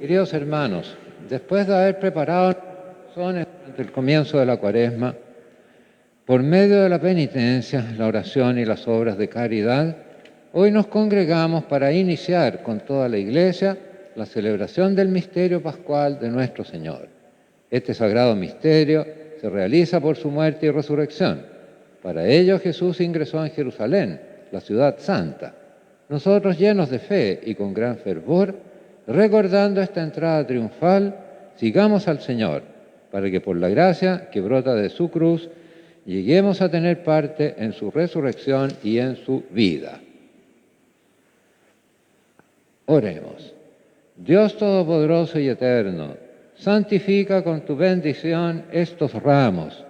Queridos hermanos, después de haber preparado corazones durante el comienzo de la Cuaresma, por medio de la penitencia, la oración y las obras de caridad, hoy nos congregamos para iniciar con toda la Iglesia la celebración del misterio pascual de nuestro Señor. Este sagrado misterio se realiza por su muerte y resurrección. Para ello Jesús ingresó en Jerusalén, la ciudad santa. Nosotros, llenos de fe y con gran fervor, recordando esta entrada triunfal, sigamos al Señor, para que por la gracia que brota de su cruz, lleguemos a tener parte en su resurrección y en su vida. Oremos. Dios Todopoderoso y Eterno, santifica con tu bendición estos ramos,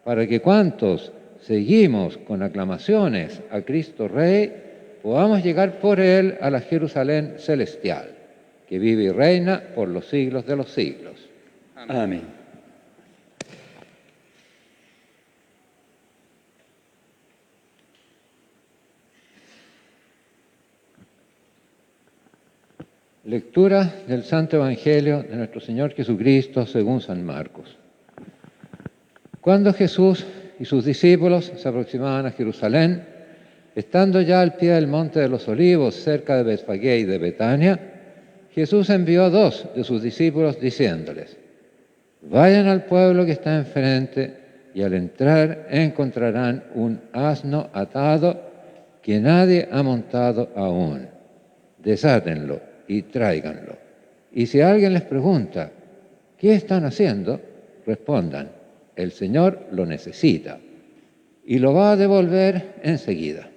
para que cuantos seguimos con aclamaciones a Cristo Rey, podamos llegar por Él a la Jerusalén celestial, que vive y reina por los siglos de los siglos. Amén. Lectura del Santo Evangelio de nuestro Señor Jesucristo según San Marcos. Cuando Jesús y sus discípulos se aproximaban a Jerusalén, estando ya al pie del Monte de los Olivos, cerca de Betfagé y de Betania, Jesús envió a 2 de sus discípulos diciéndoles: vayan al pueblo que está enfrente y al entrar encontrarán un asno atado que nadie ha montado aún. Desátenlo y tráiganlo. Y si alguien les pregunta, ¿qué están haciendo?, respondan: el Señor lo necesita y lo va a devolver enseguida.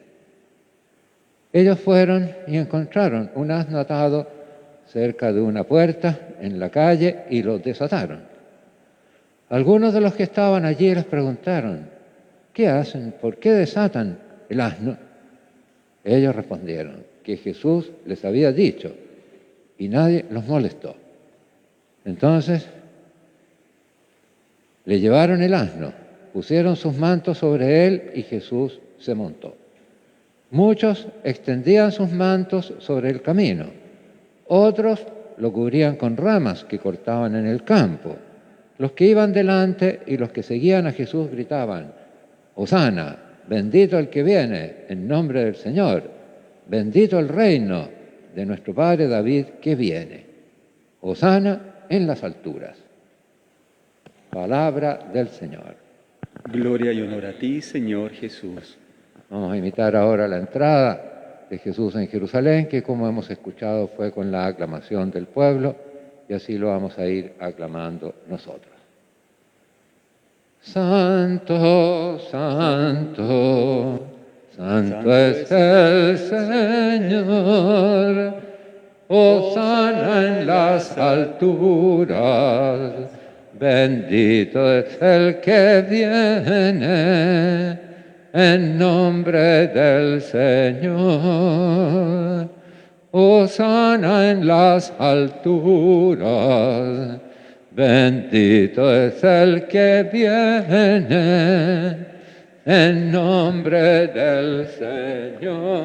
Ellos fueron y encontraron un asno atado cerca de una puerta en la calle y lo desataron. Algunos de los que estaban allí les preguntaron: ¿qué hacen? ¿Por qué desatan el asno? Ellos respondieron que Jesús les había dicho, y nadie los molestó. Entonces le llevaron el asno, pusieron sus mantos sobre él y Jesús se montó. Muchos extendían sus mantos sobre el camino, otros lo cubrían con ramas que cortaban en el campo. Los que iban delante y los que seguían a Jesús gritaban: Hosana, bendito el que viene en nombre del Señor, bendito el reino de nuestro Padre David que viene. Hosana en las alturas. Palabra del Señor. Gloria y honor a ti, Señor Jesús. Vamos a imitar ahora la entrada de Jesús en Jerusalén, que como hemos escuchado fue con la aclamación del pueblo, y así lo vamos a ir aclamando nosotros. Santo, santo, santo es el Señor, hosana en las alturas, bendito es el que viene en nombre del Señor. Hosana en las alturas, bendito es el que viene en nombre del Señor.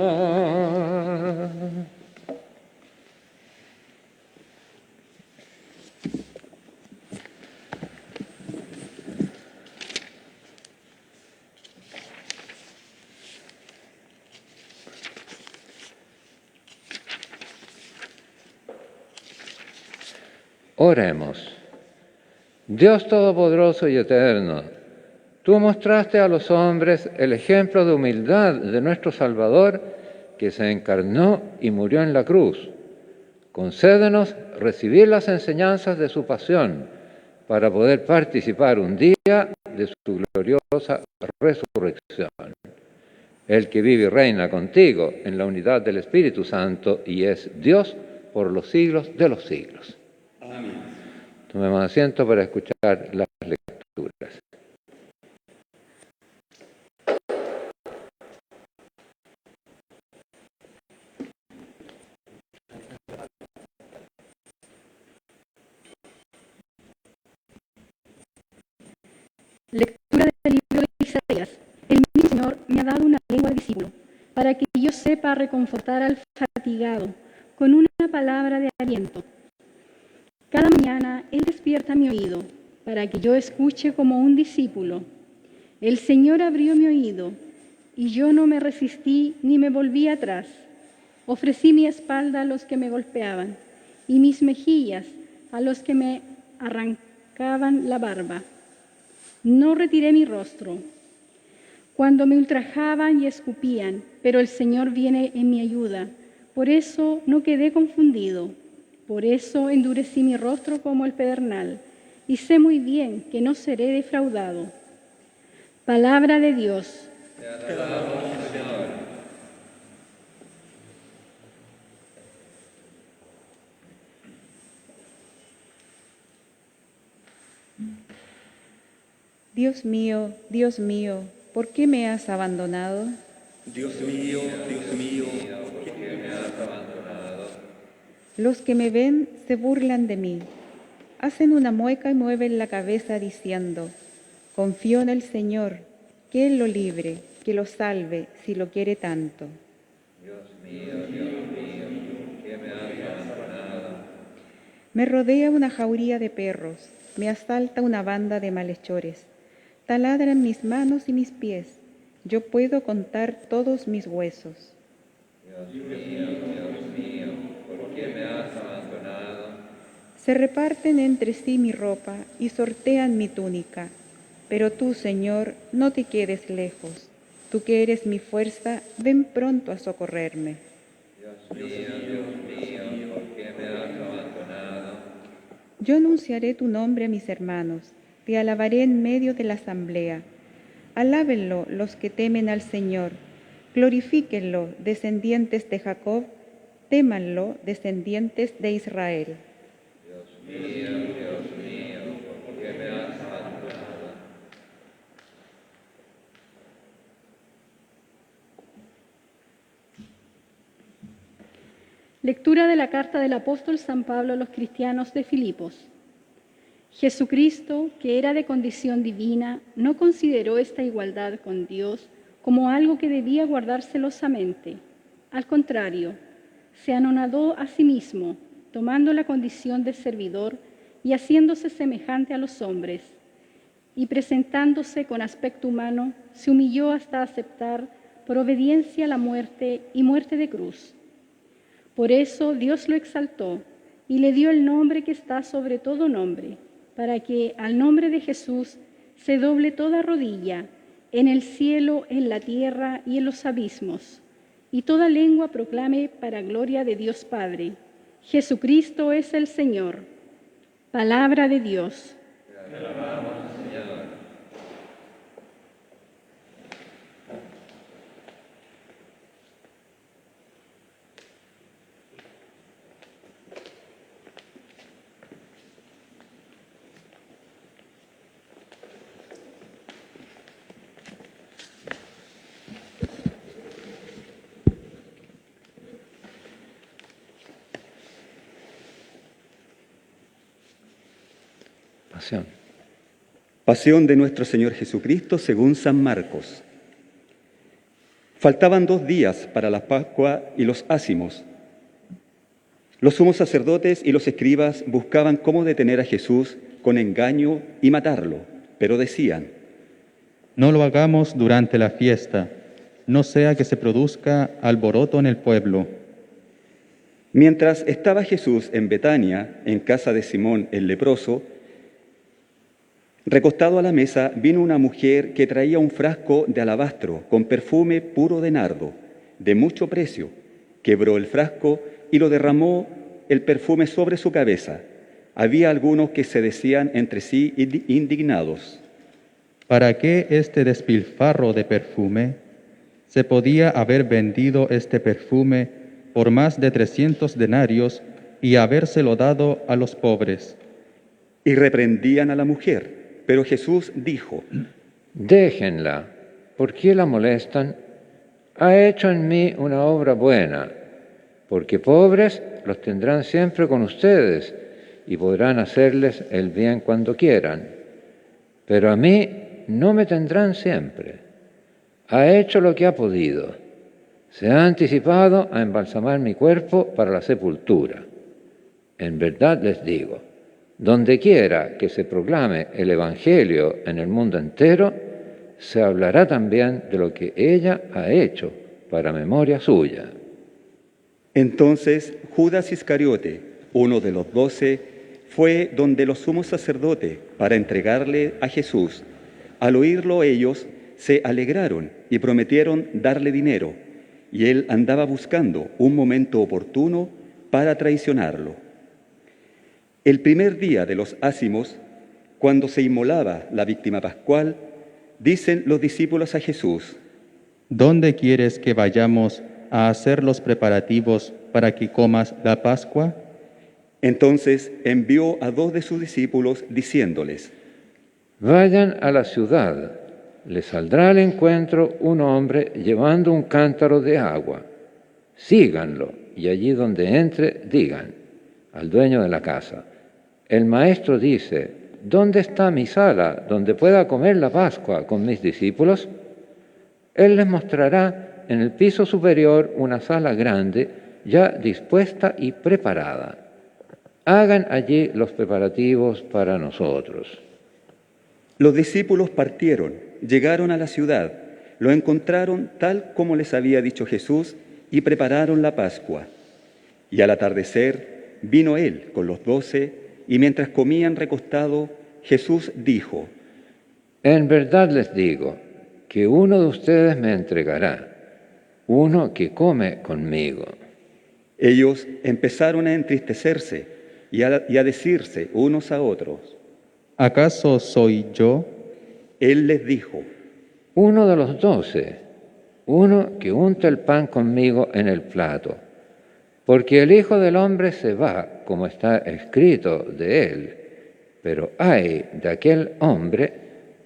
Oremos. Dios Todopoderoso y Eterno, tú mostraste a los hombres el ejemplo de humildad de nuestro Salvador, que se encarnó y murió en la cruz. Concédenos recibir las enseñanzas de su pasión para poder participar un día de su gloriosa resurrección. El que vive y reina contigo en la unidad del Espíritu Santo y es Dios por los siglos de los siglos. Amén. Tomemos asiento para escuchar las lecturas. Lectura del libro de Isaías. El mismo Señor me ha dado una lengua de discípulo, para que yo sepa reconfortar al fatigado con una palabra de aliento. Cada mañana Él despierta mi oído para que yo escuche como un discípulo. El Señor abrió mi oído y yo no me resistí ni me volví atrás. Ofrecí mi espalda a los que me golpeaban y mis mejillas a los que me arrancaban la barba. No retiré mi rostro cuando me ultrajaban y escupían, pero el Señor viene en mi ayuda. Por eso no quedé confundido. Por eso endurecí mi rostro como el pedernal, y sé muy bien que no seré defraudado. Palabra de Dios. Te alabamos, Señor. Dios mío, ¿por qué me has abandonado? Dios mío, ¿por qué me has abandonado? Los que me ven se burlan de mí. Hacen una mueca y mueven la cabeza diciendo, confío en el Señor, que Él lo libre, que lo salve, si lo quiere tanto. Dios mío, ¿por qué me has abandonado? Me rodea una jauría de perros, me asalta una banda de malhechores. Taladran mis manos y mis pies, yo puedo contar todos mis huesos. Dios mío, ¿por qué me has abandonado? Se reparten entre sí mi ropa y sortean mi túnica. Pero tú, Señor, no te quedes lejos. Tú que eres mi fuerza, ven pronto a socorrerme. Dios mío, ¿por qué me has abandonado? Yo anunciaré tu nombre a mis hermanos, te alabaré en medio de la asamblea. Alábenlo los que temen al Señor, glorifíquenlo, descendientes de Jacob, témanlo, descendientes de Israel. Dios mío, ¿por qué me has abandonado? Lectura de la carta del apóstol San Pablo a los cristianos de Filipos. Jesucristo, que era de condición divina, no consideró esta igualdad con Dios como algo que debía guardar celosamente. Al contrario, se anonadó a sí mismo, tomando la condición de servidor y haciéndose semejante a los hombres. Y presentándose con aspecto humano, se humilló hasta aceptar por obediencia la muerte y muerte de cruz. Por eso Dios lo exaltó y le dio el nombre que está sobre todo nombre, para que al nombre de Jesús se doble toda rodilla, en el cielo, en la tierra y en los abismos, y toda lengua proclame para gloria de Dios Padre. Jesucristo es el Señor. Palabra de Dios. Te alabamos, Señor. Pasión. Pasión de nuestro Señor Jesucristo según San Marcos. Faltaban 2 días para la Pascua y los ácimos. Los sumos sacerdotes y los escribas buscaban cómo detener a Jesús con engaño y matarlo, pero decían: no lo hagamos durante la fiesta, no sea que se produzca alboroto en el pueblo. Mientras estaba Jesús en Betania, en casa de Simón el leproso, recostado a la mesa, vino una mujer que traía un frasco de alabastro con perfume puro de nardo, de mucho precio. Quebró el frasco y lo derramó el perfume sobre su cabeza. Había algunos que se decían entre sí indignados: ¿para qué este despilfarro de perfume? Se podía haber vendido este perfume por más de 300 denarios y habérselo dado a los pobres. Y reprendían a la mujer. Pero Jesús dijo: déjenla, ¿por qué la molestan? Ha hecho en mí una obra buena, porque pobres los tendrán siempre con ustedes y podrán hacerles el bien cuando quieran. Pero a mí no me tendrán siempre. Ha hecho lo que ha podido. Se ha anticipado a embalsamar mi cuerpo para la sepultura. En verdad les digo, Donde quiera que se proclame el Evangelio en el mundo entero, se hablará también de lo que ella ha hecho para memoria suya. Entonces Judas Iscariote, uno de los 12, fue donde los sumos sacerdotes para entregarle a Jesús. Al oírlo ellos se alegraron y prometieron darle dinero, y él andaba buscando un momento oportuno para traicionarlo. El primer día de los ácimos, cuando se inmolaba la víctima pascual, dicen los discípulos a Jesús: ¿Dónde quieres que vayamos a hacer los preparativos para que comas la Pascua? Entonces envió a 2 de sus discípulos diciéndoles: Vayan a la ciudad, les saldrá al encuentro un hombre llevando un cántaro de agua. Síganlo y allí donde entre digan al dueño de la casa: el maestro dice, ¿dónde está mi sala donde pueda comer la Pascua con mis discípulos? Él les mostrará en el piso superior una sala grande ya dispuesta y preparada. Hagan allí los preparativos para nosotros. Los discípulos partieron, llegaron a la ciudad, lo encontraron tal como les había dicho Jesús y prepararon la Pascua. Y al atardecer vino él con los 12 y mientras comían recostado, Jesús dijo: En verdad les digo que uno de ustedes me entregará, uno que come conmigo. Ellos empezaron a entristecerse y a decirse unos a otros: ¿Acaso soy yo? Él les dijo: Uno de los 12, uno que unta el pan conmigo en el plato, porque el Hijo del Hombre se va, como está escrito de él, pero ay de aquel hombre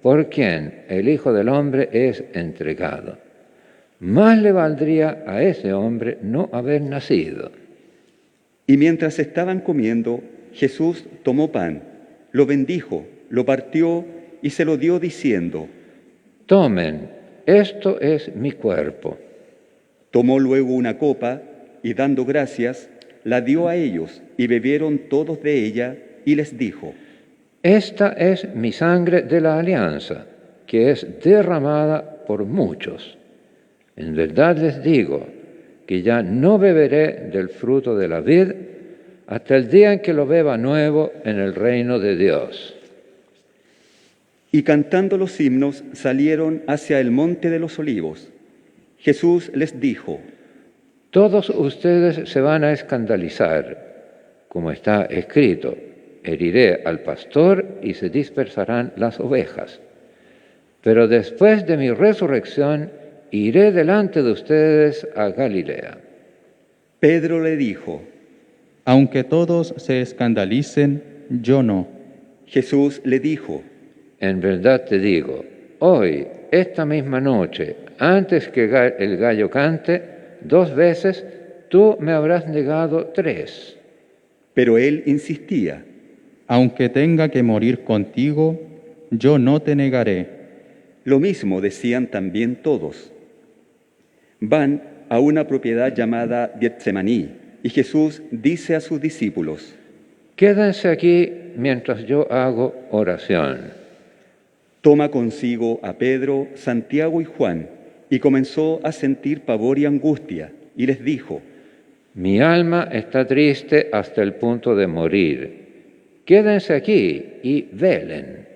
por quien el Hijo del Hombre es entregado. Más le valdría a ese hombre no haber nacido. Y mientras estaban comiendo, Jesús tomó pan, lo bendijo, lo partió y se lo dio diciendo: Tomen, esto es mi cuerpo. Tomó luego una copa y dando gracias, la dio a ellos y bebieron todos de ella y les dijo: Esta es mi sangre de la alianza, que es derramada por muchos. En verdad les digo que ya no beberé del fruto de la vid hasta el día en que lo beba nuevo en el reino de Dios. Y cantando los himnos salieron hacia el monte de los olivos. Jesús les dijo: Todos ustedes se van a escandalizar, como está escrito: heriré al pastor y se dispersarán las ovejas. Pero después de mi resurrección iré delante de ustedes a Galilea. Pedro le dijo: Aunque todos se escandalicen, yo no. Jesús le dijo: En verdad te digo, hoy, esta misma noche, antes que el gallo cante, 2 veces tú me habrás negado 3. Pero él insistía: Aunque tenga que morir contigo, yo no te negaré. Lo mismo decían también todos. Van a una propiedad llamada Getsemaní, y Jesús dice a sus discípulos: Quédense aquí mientras yo hago oración. Toma consigo a Pedro, Santiago y Juan, y comenzó a sentir pavor y angustia, y les dijo: Mi alma está triste hasta el punto de morir. Quédense aquí y velen.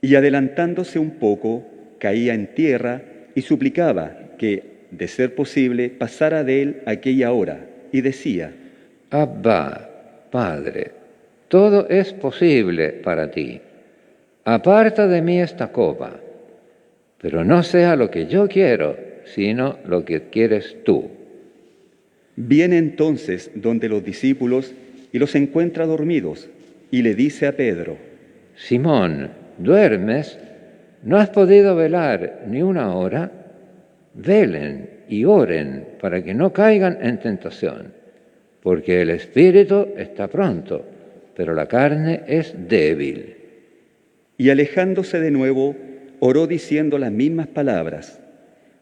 Y adelantándose un poco, caía en tierra y suplicaba que, de ser posible, pasara de él aquella hora, y decía: Abba, Padre, todo es posible para ti. Aparta de mí esta copa, pero no sea lo que yo quiero, sino lo que quieres tú. Viene entonces donde los discípulos y los encuentra dormidos, y le dice a Pedro: Simón, ¿duermes? ¿No has podido velar ni una hora? Velen y oren para que no caigan en tentación, porque el espíritu está pronto, pero la carne es débil. Y alejándose de nuevo, oró diciendo las mismas palabras.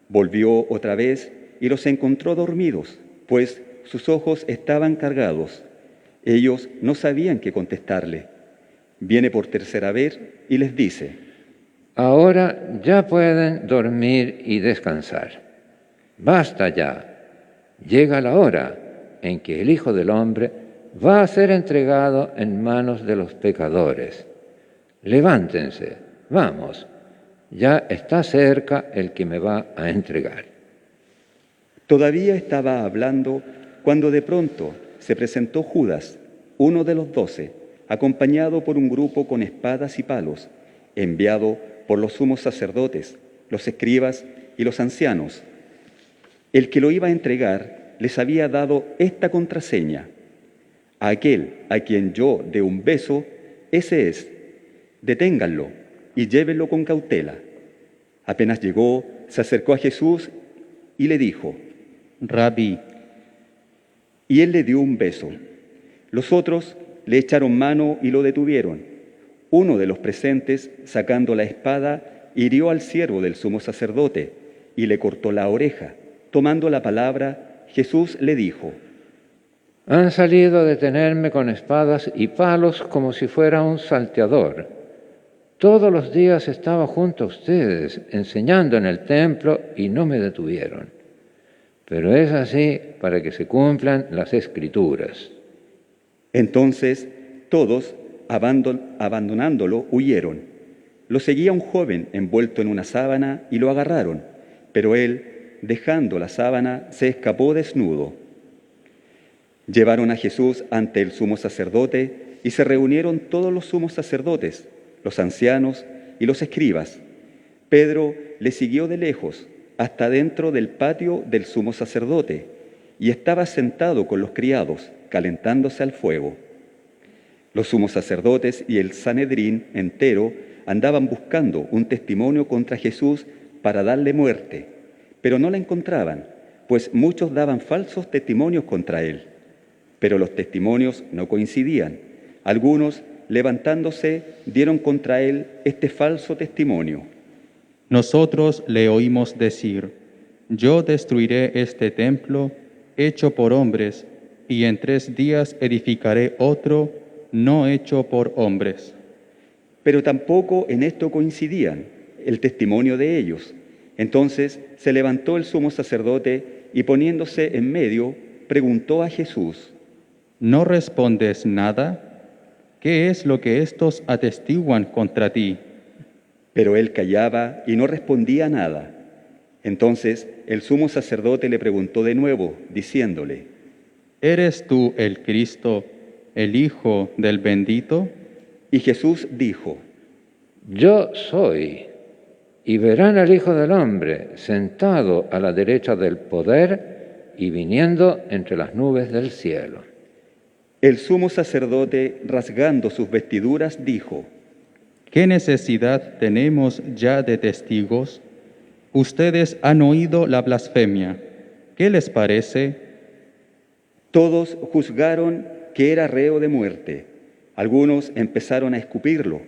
Volvió otra vez y los encontró dormidos, pues sus ojos estaban cargados. Ellos no sabían qué contestarle. Viene por tercera vez y les dice: ahora ya pueden dormir y descansar. Basta ya. Llega la hora en que el Hijo del Hombre va a ser entregado en manos de los pecadores. Levántense, vamos, ya está cerca el que me va a entregar. Todavía estaba hablando cuando de pronto se presentó Judas, uno de los 12, acompañado por un grupo con espadas y palos, enviado por los sumos sacerdotes, los escribas y los ancianos. El que lo iba a entregar les había dado esta contraseña: a aquel a quien yo dé un beso, ese es. Deténganlo y llévenlo con cautela. Apenas llegó, se acercó a Jesús y le dijo: Rabí. Y él le dio un beso. Los otros le echaron mano y lo detuvieron. Uno de los presentes, sacando la espada, hirió al siervo del sumo sacerdote y le cortó la oreja. Tomando la palabra, Jesús le dijo: han salido a detenerme con espadas y palos como si fuera un salteador. Todos los días estaba junto a ustedes, enseñando en el templo, y no me detuvieron. Pero es así para que se cumplan las Escrituras. Entonces todos, abandonándolo, huyeron. Lo seguía un joven envuelto en una sábana y lo agarraron, pero él, dejando la sábana, se escapó desnudo. Llevaron a Jesús ante el sumo sacerdote y se reunieron todos los sumos sacerdotes, los ancianos y los escribas. Pedro le siguió de lejos hasta dentro del patio del sumo sacerdote y estaba sentado con los criados, calentándose al fuego. Los sumos sacerdotes y el Sanedrín entero andaban buscando un testimonio contra Jesús para darle muerte, pero no la encontraban, pues muchos daban falsos testimonios contra él. Pero los testimonios no coincidían. Algunos, levantándose, dieron contra él este falso testimonio: Nosotros le oímos decir: yo destruiré este templo hecho por hombres, y en 3 días edificaré otro no hecho por hombres. Pero tampoco en esto coincidían el testimonio de ellos. Entonces se levantó el sumo sacerdote y, poniéndose en medio, preguntó a Jesús: ¿No respondes nada? ¿Qué es lo que éstos atestiguan contra ti? Pero él callaba y no respondía nada. Entonces el sumo sacerdote le preguntó de nuevo, diciéndole: ¿Eres tú el Cristo, el Hijo del Bendito? Y Jesús dijo: yo soy, y verán al Hijo del Hombre sentado a la derecha del poder y viniendo entre las nubes del cielo. El sumo sacerdote, rasgando sus vestiduras, dijo: ¿Qué necesidad tenemos ya de testigos? Ustedes han oído la blasfemia. ¿Qué les parece? Todos juzgaron que era reo de muerte. Algunos empezaron a escupirlo,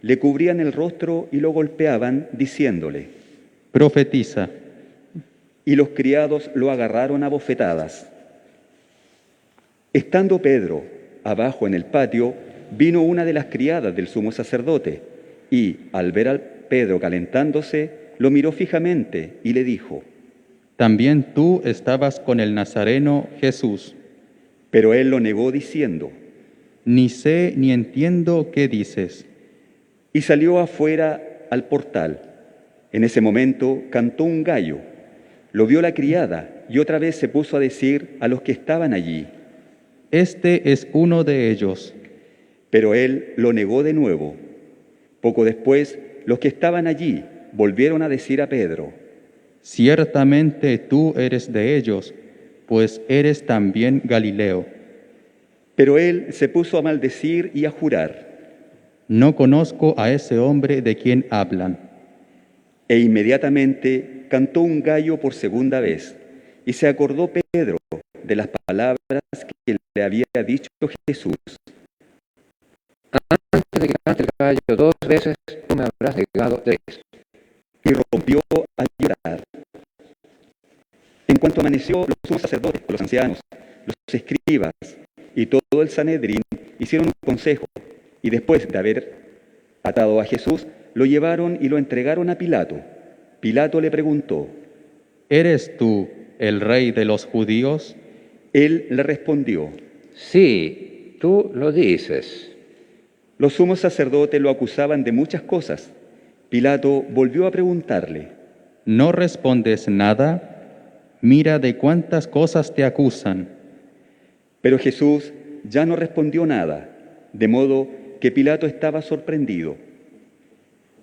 le cubrían el rostro y lo golpeaban, diciéndole: Profetiza. Y los criados lo agarraron a bofetadas. Estando Pedro abajo en el patio, vino una de las criadas del sumo sacerdote y, al ver a Pedro calentándose, lo miró fijamente y le dijo: También tú estabas con el Nazareno Jesús. Pero él lo negó diciendo: Ni sé ni entiendo qué dices. Y salió afuera al portal. En ese momento cantó un gallo. Lo vio la criada y otra vez se puso a decir a los que estaban allí: Este es uno de ellos. Pero él lo negó de nuevo. Poco después, los que estaban allí volvieron a decir a Pedro: Ciertamente tú eres de ellos, pues eres también Galileo. Pero él se puso a maldecir y a jurar: No conozco a ese hombre de quien hablan. E inmediatamente cantó un gallo por segunda vez, y se acordó Pedro de las palabras que le había dicho Jesús: antes de que cante el gallo 2 veces, tú me habrás negado 3. Y rompió a llorar. En cuanto amaneció, los sumos sacerdotes, los ancianos, los escribas y todo el Sanedrín hicieron un consejo Y después de haber atado a Jesús, lo llevaron y lo entregaron a Pilato. Pilato le preguntó. ¿Eres tú el rey de los judíos? Él le respondió. Sí, tú lo dices. Los sumos sacerdotes lo acusaban de muchas cosas. Pilato volvió a preguntarle. ¿No respondes nada? Mira de cuántas cosas te acusan. Pero Jesús ya no respondió nada, de modo que Pilato estaba sorprendido.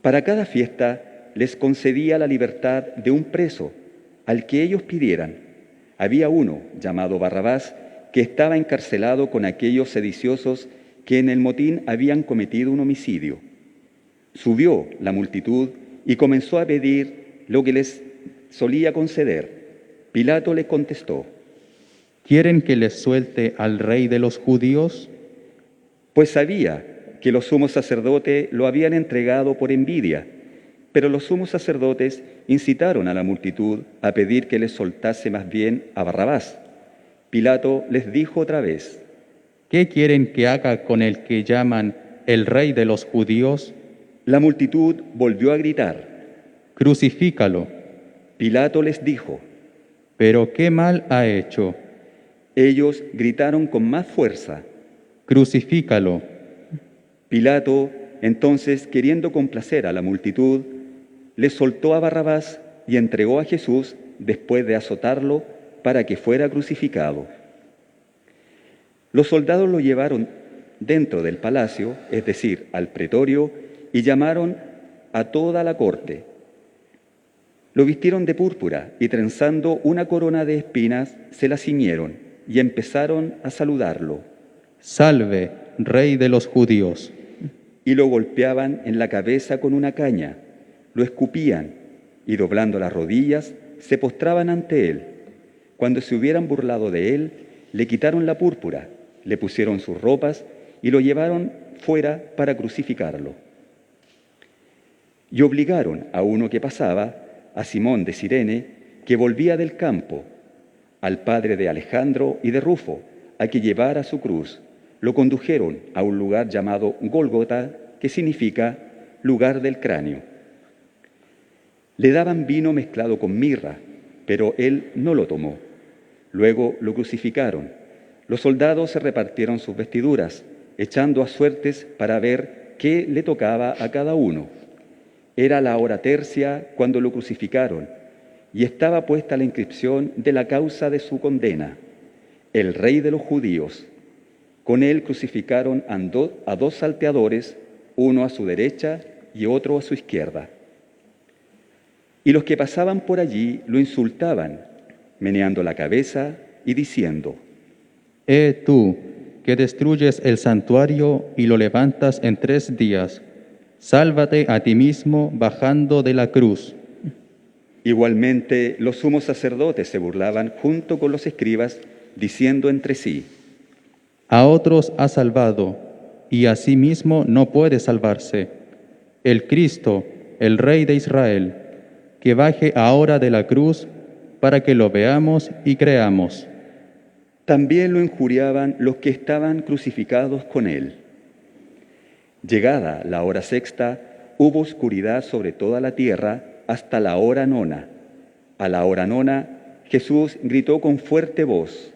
Para cada fiesta les concedía la libertad de un preso, al que ellos pidieran. Había uno, llamado Barrabás, que estaba encarcelado con aquellos sediciosos que en el motín habían cometido un homicidio. Subió la multitud y comenzó a pedir lo que les solía conceder. Pilato les contestó. ¿Quieren que les suelte al rey de los judíos? Pues sabía que los sumos sacerdotes lo habían entregado por envidia, pero los sumos sacerdotes incitaron a la multitud a pedir que les soltase más bien a Barrabás. Pilato les dijo otra vez. ¿Qué quieren que haga con el que llaman el rey de los judíos? La multitud volvió a gritar. Crucifícalo. Pilato les dijo. ¿Pero qué mal ha hecho? Ellos gritaron con más fuerza. Crucifícalo. Pilato, entonces, queriendo complacer a la multitud, les soltó a Barrabás y entregó a Jesús después de azotarlo para que fuera crucificado. Los soldados lo llevaron dentro del palacio, es decir, al pretorio, y llamaron a toda la corte. Lo vistieron de púrpura y trenzando una corona de espinas se la ciñeron y empezaron a saludarlo. Salve, rey de los judíos. Y lo golpeaban en la cabeza con una caña, lo escupían y doblando las rodillas se postraban ante él. Cuando se hubieran burlado de él, le quitaron la púrpura, le pusieron sus ropas y lo llevaron fuera para crucificarlo. Y obligaron a uno que pasaba, a Simón de Cirene, que volvía del campo, al padre de Alejandro y de Rufo, a que llevara su cruz. Lo condujeron a un lugar llamado Gólgota, que significa lugar del cráneo. Le daban vino mezclado con mirra, pero él no lo tomó. Luego lo crucificaron. Los soldados se repartieron sus vestiduras, echando a suertes para ver qué le tocaba a cada uno. Era la hora tercia cuando lo crucificaron, y estaba puesta la inscripción de la causa de su condena: el rey de los judíos. Con él crucificaron a dos salteadores, uno a su derecha y otro a su izquierda. Y los que pasaban por allí lo insultaban, meneando la cabeza y diciendo: Tú, que destruyes el santuario y lo levantas en 3 días, sálvate a ti mismo bajando de la cruz. Igualmente los sumos sacerdotes se burlaban junto con los escribas, diciendo entre sí: A otros ha salvado, y a sí mismo no puede salvarse. El Cristo, el Rey de Israel, que baje ahora de la cruz para que lo veamos y creamos. También lo injuriaban los que estaban crucificados con él. Llegada la hora sexta, hubo oscuridad sobre toda la tierra hasta la hora nona. A la hora nona, Jesús gritó con fuerte voz: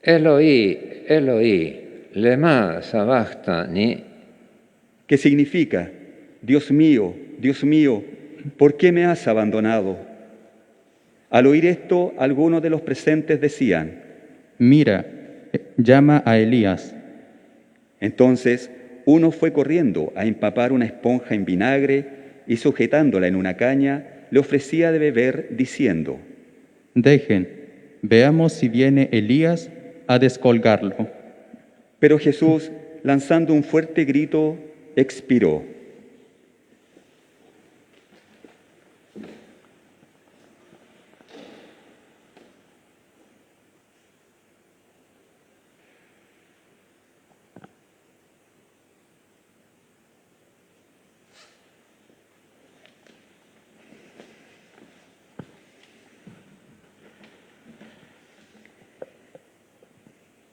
Eloí, Eloí, lema sabachthani, que significa: Dios mío, ¿por qué me has abandonado? Al oír esto, algunos de los presentes decían: Mira, llama a Elías. Entonces uno fue corriendo a empapar una esponja en vinagre y sujetándola en una caña, le ofrecía de beber, diciendo: Dejen, veamos si viene Elías a descolgarlo. Pero Jesús, lanzando un fuerte grito, expiró.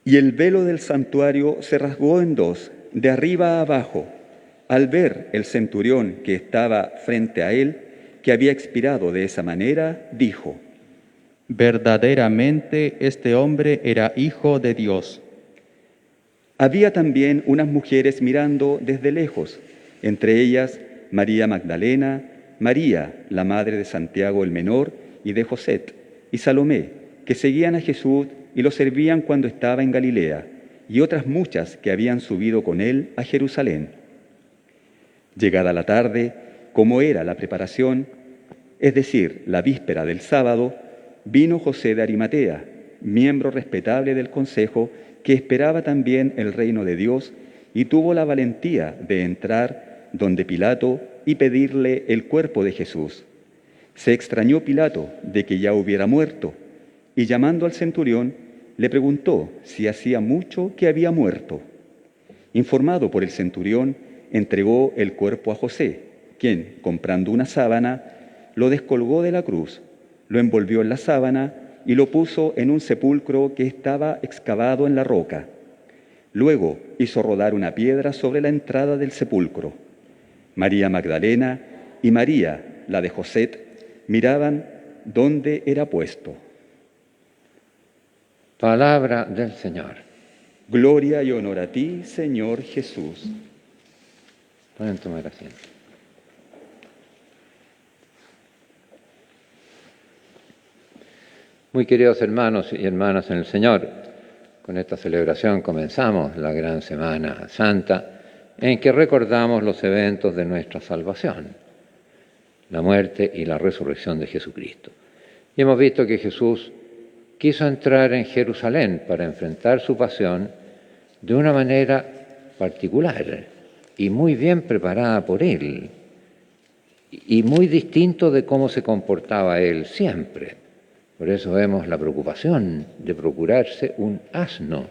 Y el velo del santuario se rasgó en dos, de arriba a abajo. Al ver el centurión que estaba frente a él, que había expirado de esa manera, dijo: verdaderamente este hombre era hijo de Dios. Había también unas mujeres mirando desde lejos, entre ellas María Magdalena, María, la madre de Santiago el Menor y de José, y Salomé, que seguían a Jesús y lo servían cuando estaba en Galilea, y otras muchas que habían subido con él a Jerusalén. Llegada la tarde, como era la preparación, es decir, la víspera del sábado, vino José de Arimatea, miembro respetable del consejo, que esperaba también el reino de Dios, y tuvo la valentía de entrar donde Pilato y pedirle el cuerpo de Jesús. Se extrañó Pilato de que ya hubiera muerto, y llamando al centurión, le preguntó si hacía mucho que había muerto. Informado por el centurión, entregó el cuerpo a José, quien, comprando una sábana, lo descolgó de la cruz, lo envolvió en la sábana y lo puso en un sepulcro que estaba excavado en la roca. Luego hizo rodar una piedra sobre la entrada del sepulcro. María Magdalena y María, la de José, miraban dónde era puesto. Palabra del Señor. Gloria y honor a ti, Señor Jesús. Pueden tomar asiento. Muy queridos hermanos y hermanas en el Señor, con esta celebración comenzamos la gran Semana Santa, en que recordamos los eventos de nuestra salvación, la muerte y la resurrección de Jesucristo. Y hemos visto que Jesús quiso entrar en Jerusalén para enfrentar su pasión de una manera particular y muy bien preparada por Él, y muy distinto de cómo se comportaba Él siempre. Por eso vemos la preocupación de procurarse un asno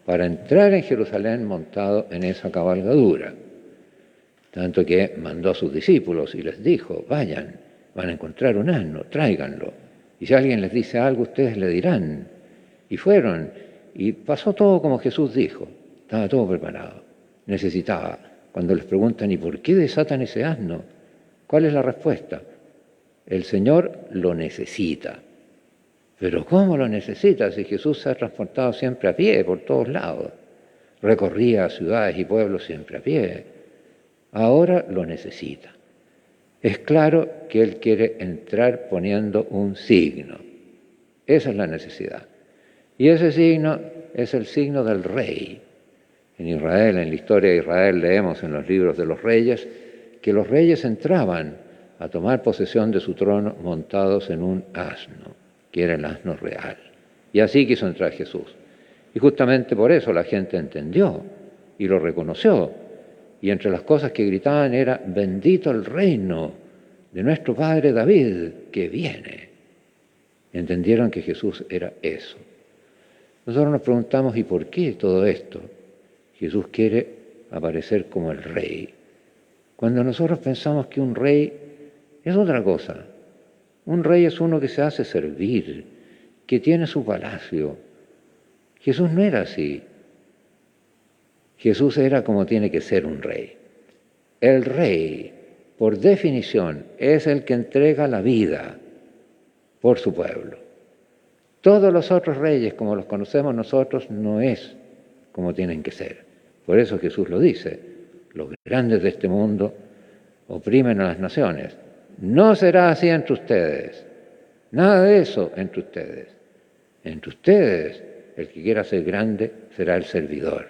para entrar en Jerusalén montado en esa cabalgadura. Tanto que mandó a sus discípulos y les dijo: vayan, van a encontrar un asno, tráiganlo. Y si alguien les dice algo, ustedes le dirán. Y fueron, y pasó todo como Jesús dijo. Estaba todo preparado. Necesitaba. Cuando les preguntan: ¿y por qué desatan ese asno? ¿Cuál es la respuesta? El Señor lo necesita. ¿Pero cómo lo necesita si Jesús se ha transportado siempre a pie por todos lados? Recorría ciudades y pueblos siempre a pie. Ahora lo necesita. Es claro que Él quiere entrar poniendo un signo. Esa es la necesidad. Y ese signo es el signo del rey. En Israel, en la historia de Israel, leemos en los libros de los reyes que los reyes entraban a tomar posesión de su trono montados en un asno, que era el asno real. Y así quiso entrar Jesús. Y justamente por eso la gente entendió y lo reconoció. Y entre las cosas que gritaban era: bendito el reino de nuestro padre David, que viene. Entendieron que Jesús era eso. Nosotros nos preguntamos: ¿y por qué todo esto? Jesús quiere aparecer como el rey. Cuando nosotros pensamos que un rey es otra cosa. Un rey es uno que se hace servir, que tiene su palacio. Jesús no era así. Jesús era como tiene que ser un rey. El rey, por definición, es el que entrega la vida por su pueblo. Todos los otros reyes, como los conocemos nosotros, no es como tienen que ser. Por eso Jesús lo dice: los grandes de este mundo oprimen a las naciones. No será así entre ustedes. Nada de eso entre ustedes. Entre ustedes, el que quiera ser grande será el servidor.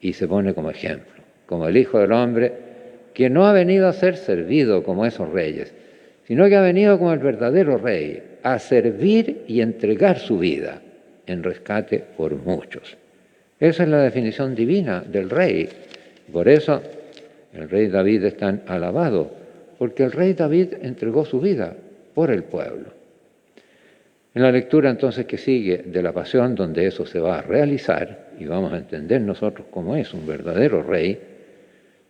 Y se pone como ejemplo, como el Hijo del Hombre, que no ha venido a ser servido como esos reyes, sino que ha venido como el verdadero rey, a servir y entregar su vida en rescate por muchos. Esa es la definición divina del rey. Por eso el rey David es tan alabado, porque el rey David entregó su vida por el pueblo. En la lectura entonces que sigue de la Pasión, donde eso se va a realizar, y vamos a entender nosotros cómo es un verdadero rey,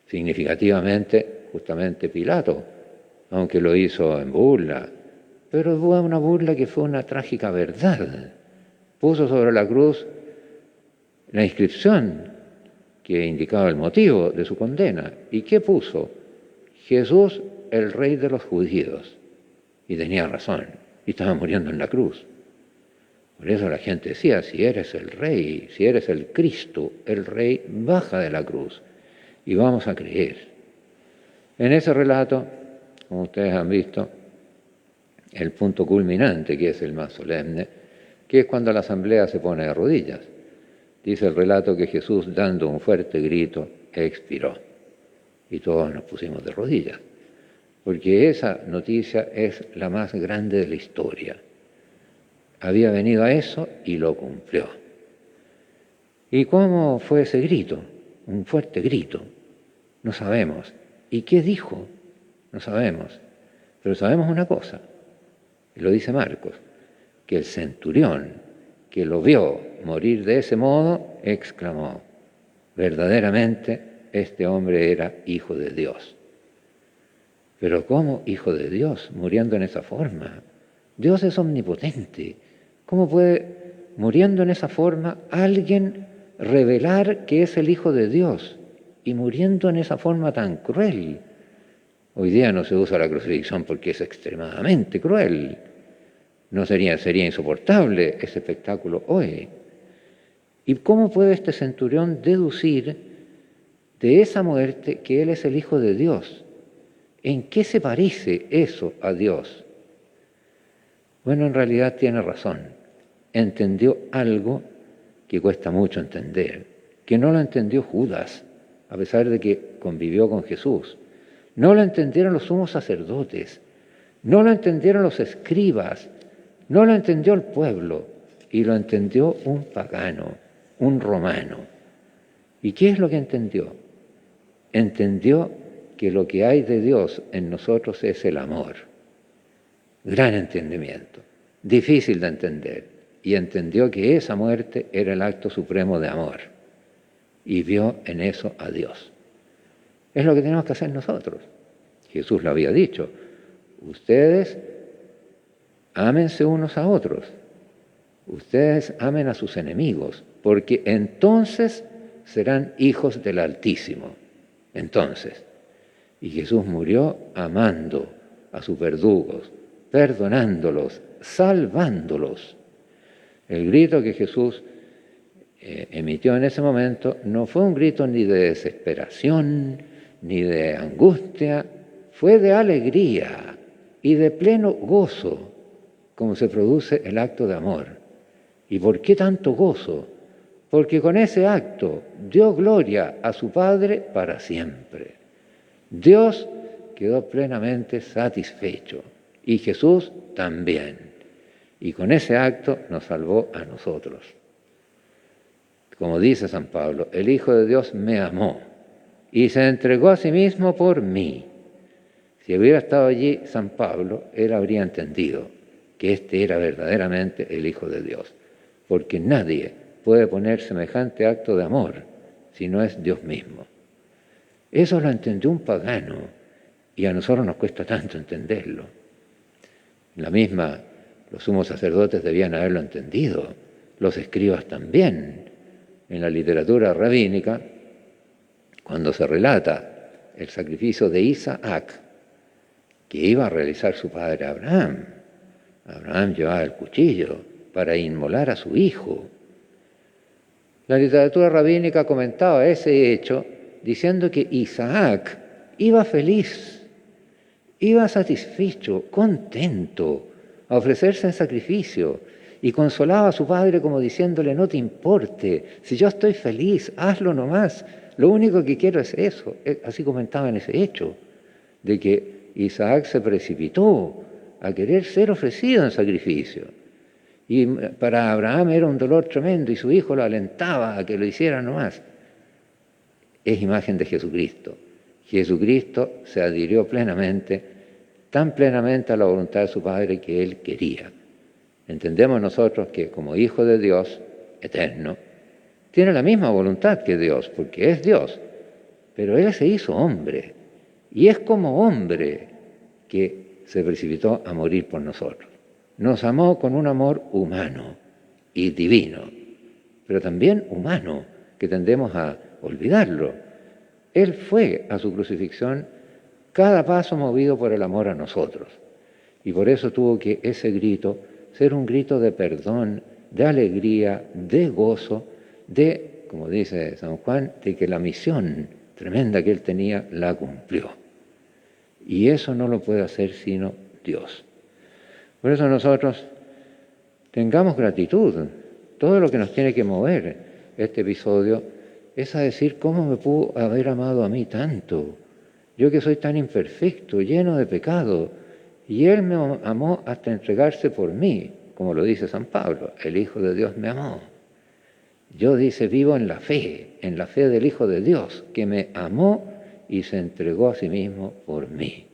significativamente, justamente Pilato, aunque lo hizo en burla, pero fue una burla que fue una trágica verdad. Puso sobre la cruz la inscripción que indicaba el motivo de su condena. ¿Y qué puso? Jesús, el rey de los judíos. Y tenía razón, y estaba muriendo en la cruz. Por eso la gente decía, si eres el rey, si eres el Cristo, el rey, baja de la cruz y vamos a creer. En ese relato, como ustedes han visto, el punto culminante, que es el más solemne, que es cuando la asamblea se pone de rodillas. Dice el relato que Jesús, dando un fuerte grito, expiró. Y todos nos pusimos de rodillas, porque esa noticia es la más grande de la historia. Había venido a eso y lo cumplió. ¿Y cómo fue ese grito? Un fuerte grito. No sabemos. ¿Y qué dijo? No sabemos. Pero sabemos una cosa, y lo dice Marcos, que el centurión que lo vio morir de ese modo, exclamó, verdaderamente este hombre era hijo de Dios. Pero ¿cómo hijo de Dios muriendo en esa forma? Dios es omnipotente. ¿Cómo puede, muriendo en esa forma, alguien revelar que es el Hijo de Dios y muriendo en esa forma tan cruel? Hoy día no se usa la crucifixión porque es extremadamente cruel. No sería insoportable ese espectáculo hoy. ¿Y cómo puede este centurión deducir de esa muerte que él es el Hijo de Dios? ¿En qué se parece eso a Dios? Bueno, en realidad tiene razón. Entendió algo que cuesta mucho entender, que no lo entendió Judas, a pesar de que convivió con Jesús. No lo entendieron los sumos sacerdotes, no lo entendieron los escribas, no lo entendió el pueblo, y lo entendió un pagano, un romano. ¿Y qué es lo que entendió? Entendió que lo que hay de Dios en nosotros es el amor. Gran entendimiento, difícil de entender. Y entendió que esa muerte era el acto supremo de amor. Y vio en eso a Dios. Es lo que tenemos que hacer nosotros. Jesús lo había dicho. Ustedes ámense unos a otros. Ustedes amen a sus enemigos, porque entonces serán hijos del Altísimo. Entonces. Y Jesús murió amando a sus verdugos, perdonándolos, salvándolos. El grito que Jesús emitió en ese momento no fue un grito ni de desesperación, ni de angustia, fue de alegría y de pleno gozo, como se produce el acto de amor. ¿Y por qué tanto gozo? Porque con ese acto dio gloria a su Padre para siempre. Dios quedó plenamente satisfecho y Jesús también. Y con ese acto nos salvó a nosotros. Como dice San Pablo, el Hijo de Dios me amó y se entregó a sí mismo por mí. Si hubiera estado allí San Pablo, él habría entendido que este era verdaderamente el Hijo de Dios, porque nadie puede poner semejante acto de amor si no es Dios mismo. Eso lo entendió un pagano y a nosotros nos cuesta tanto entenderlo. Los sumos sacerdotes debían haberlo entendido, los escribas también. En la literatura rabínica, cuando se relata el sacrificio de Isaac, que iba a realizar su padre Abraham, Abraham llevaba el cuchillo para inmolar a su hijo. La literatura rabínica comentaba ese hecho diciendo que Isaac iba feliz, iba satisfecho, contento, a ofrecerse en sacrificio y consolaba a su padre como diciéndole, no te importe, si yo estoy feliz, hazlo nomás, lo único que quiero es eso. Así comentaba en ese hecho, de que Isaac se precipitó a querer ser ofrecido en sacrificio. Y para Abraham era un dolor tremendo y su hijo lo alentaba a que lo hiciera nomás. Es imagen de Jesucristo. Jesucristo se adhirió plenamente, tan plenamente a la voluntad de su Padre que Él quería. Entendemos nosotros que como Hijo de Dios, eterno, tiene la misma voluntad que Dios, porque es Dios, pero Él se hizo hombre, y es como hombre que se precipitó a morir por nosotros. Nos amó con un amor humano y divino, pero también humano, que tendemos a olvidarlo. Él fue a su crucifixión cada paso movido por el amor a nosotros. Y por eso tuvo que ese grito ser un grito de perdón, de alegría, de gozo, de, como dice San Juan, de que la misión tremenda que él tenía la cumplió. Y eso no lo puede hacer sino Dios. Por eso nosotros tengamos gratitud. Todo lo que nos tiene que mover este episodio es a decir cómo me pudo haber amado a mí tanto. Yo que soy tan imperfecto, lleno de pecado, y Él me amó hasta entregarse por mí, como lo dice San Pablo, el Hijo de Dios me amó. Yo, dice, vivo en la fe del Hijo de Dios, que me amó y se entregó a sí mismo por mí.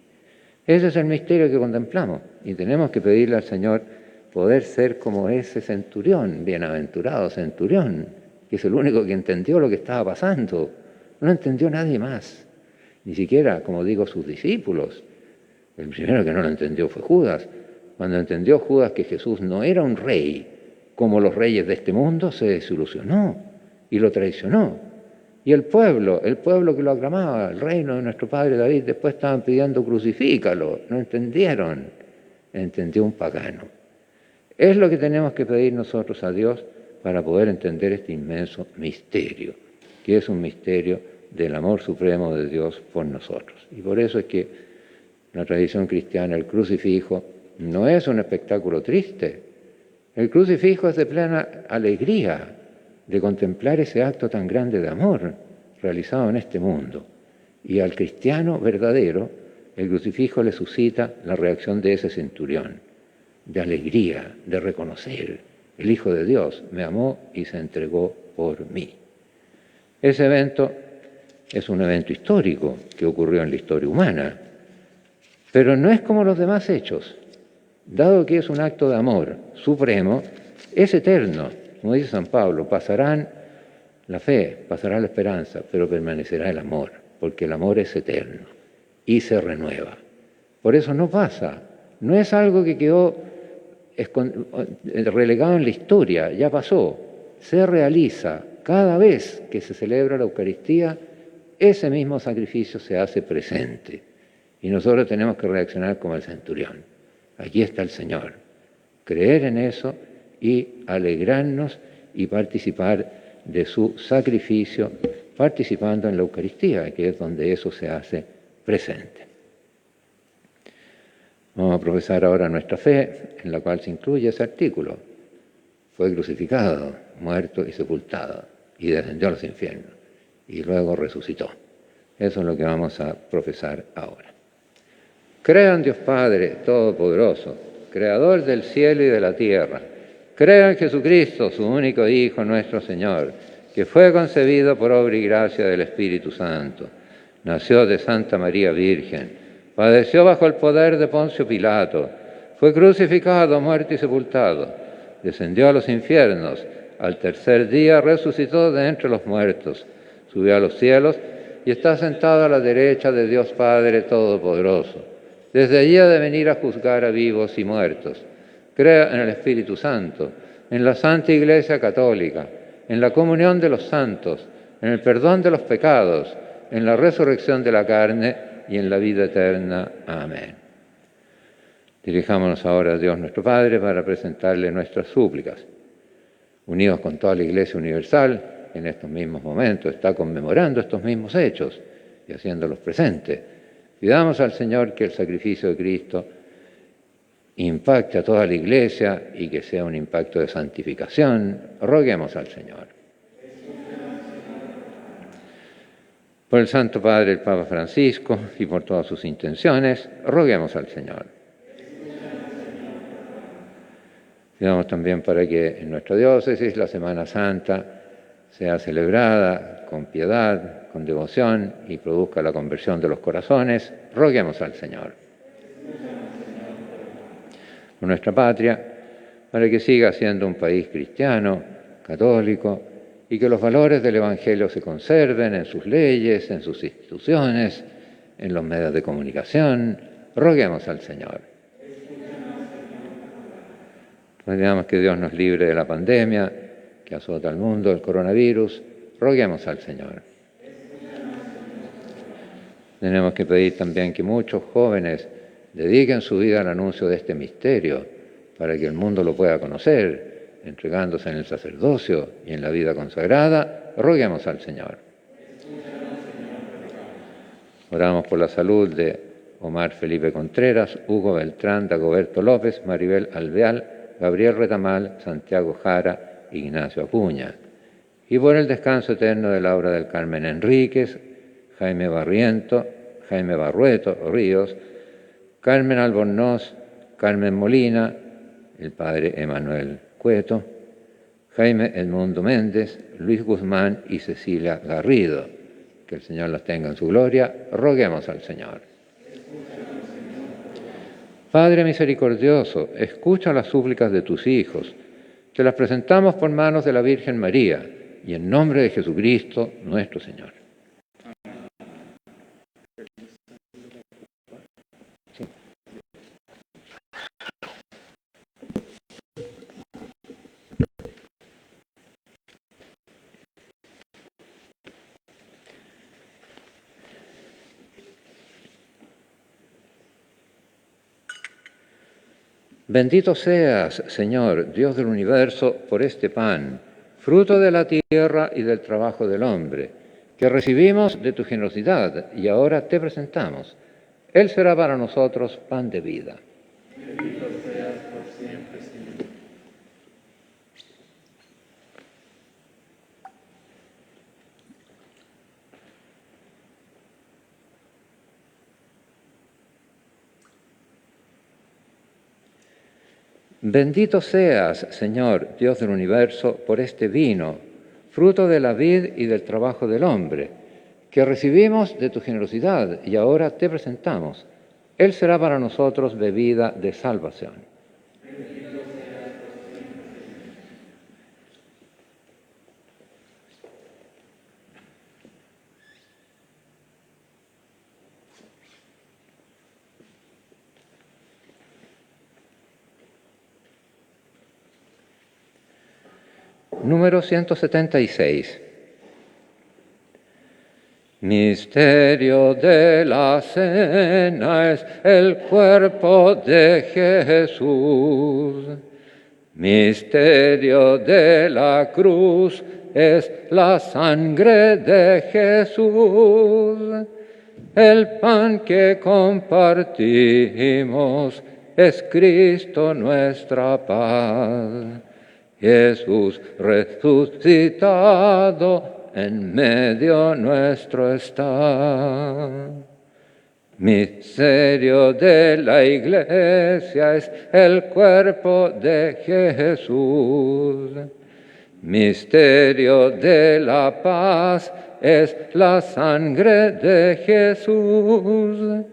Ese es el misterio que contemplamos, y tenemos que pedirle al Señor poder ser como ese centurión, bienaventurado centurión, que es el único que entendió lo que estaba pasando. No entendió nadie más, ni siquiera, como digo, sus discípulos. El primero que no lo entendió fue Judas. Cuando entendió Judas que Jesús no era un rey como los reyes de este mundo, se desilusionó y lo traicionó. Y el pueblo que lo aclamaba, el reino de nuestro padre David, después estaban pidiendo crucifícalo. No entendieron. Entendió un pagano. Es lo que tenemos que pedir nosotros a Dios para poder entender este inmenso misterio, que es un misterio del amor supremo de Dios por nosotros. Y por eso es que la tradición cristiana, el crucifijo, no es un espectáculo triste. El crucifijo es de plena alegría de contemplar ese acto tan grande de amor realizado en este mundo. Y al cristiano verdadero, el crucifijo le suscita la reacción de ese centurión, de alegría, de reconocer, el Hijo de Dios me amó y se entregó por mí. Ese evento es un evento histórico que ocurrió en la historia humana, pero no es como los demás hechos. Dado que es un acto de amor supremo, es eterno. Como dice San Pablo, pasarán la fe, pasará la esperanza, pero permanecerá el amor, porque el amor es eterno y se renueva. Por eso no pasa, no es algo que quedó relegado en la historia, ya pasó, se realiza cada vez que se celebra la Eucaristía, ese mismo sacrificio se hace presente. Y nosotros tenemos que reaccionar como el centurión. Aquí está el Señor. Creer en eso y alegrarnos y participar de su sacrificio, participando en la Eucaristía, que es donde eso se hace presente. Vamos a profesar ahora nuestra fe, en la cual se incluye ese artículo. Fue crucificado, muerto y sepultado, y descendió a los infiernos, y luego resucitó. Eso es lo que vamos a profesar ahora. Creo en Dios Padre Todopoderoso, Creador del cielo y de la tierra. Creo en Jesucristo, su único Hijo, nuestro Señor, que fue concebido por obra y gracia del Espíritu Santo. Nació de Santa María Virgen. Padeció bajo el poder de Poncio Pilato, fue crucificado, muerto y sepultado, descendió a los infiernos, al tercer día resucitó de entre los muertos, subió a los cielos y está sentado a la derecha de Dios Padre Todopoderoso. Desde allí ha de venir a juzgar a vivos y muertos. Creo en el Espíritu Santo, en la Santa Iglesia Católica, en la comunión de los santos, en el perdón de los pecados, en la resurrección de la carne y en la vida eterna. Amén. Dirijámonos ahora a Dios nuestro Padre para presentarle nuestras súplicas. Unidos con toda la Iglesia Universal, en estos mismos momentos está conmemorando estos mismos hechos y haciéndolos presentes. Pidamos al Señor que el sacrificio de Cristo impacte a toda la Iglesia y que sea un impacto de santificación. Roguemos al Señor. Por el Santo Padre, el Papa Francisco, y por todas sus intenciones, roguemos al Señor. Pidamos también para que en nuestra diócesis la Semana Santa sea celebrada con piedad, con devoción y produzca la conversión de los corazones. Roguemos al Señor. Por nuestra patria, para que siga siendo un país cristiano, católico, y que los valores del Evangelio se conserven en sus leyes, en sus instituciones, en los medios de comunicación. Roguemos al Señor. Pedimos que Dios nos libre de la pandemia que azota al mundo, el coronavirus, Roguemos al Señor. Tenemos que pedir también que muchos jóvenes dediquen su vida al anuncio de este misterio para que el mundo lo pueda conocer, entregándose en el sacerdocio y en la vida consagrada. Roguemos al Señor. Oramos por la salud de Omar Felipe Contreras, Hugo Beltrán, Dagoberto López, Maribel Alveal, Gabriel Retamal, Santiago Jara, Ignacio Acuña. Y por el descanso eterno de Laura del Carmen Enríquez, Jaime Barrueto Ríos, Carmen Albornoz, Carmen Molina, el padre Emanuel Cueto, Jaime Edmundo Méndez, Luis Guzmán y Cecilia Garrido. Que el Señor los tenga en su gloria. Roguemos al Señor. Padre misericordioso, escucha las súplicas de tus hijos. Te las presentamos por manos de la Virgen María y en nombre de Jesucristo, nuestro Señor. Bendito seas, Señor, Dios del universo, por este pan, fruto de la tierra y del trabajo del hombre, que recibimos de tu generosidad y ahora te presentamos. Él será para nosotros pan de vida. Bendito seas por siempre, Señor. Bendito seas, Señor, Dios del universo, por este vino, fruto de la vid y del trabajo del hombre, que recibimos de tu generosidad y ahora te presentamos. Él será para nosotros bebida de salvación. Número 176. Misterio de la cena es el cuerpo de Jesús. Misterio de la cruz es la sangre de Jesús. El pan que compartimos es Cristo nuestra paz. Jesús resucitado en medio nuestro está. Misterio de la Iglesia es el cuerpo de Jesús. Misterio de la paz es la sangre de Jesús.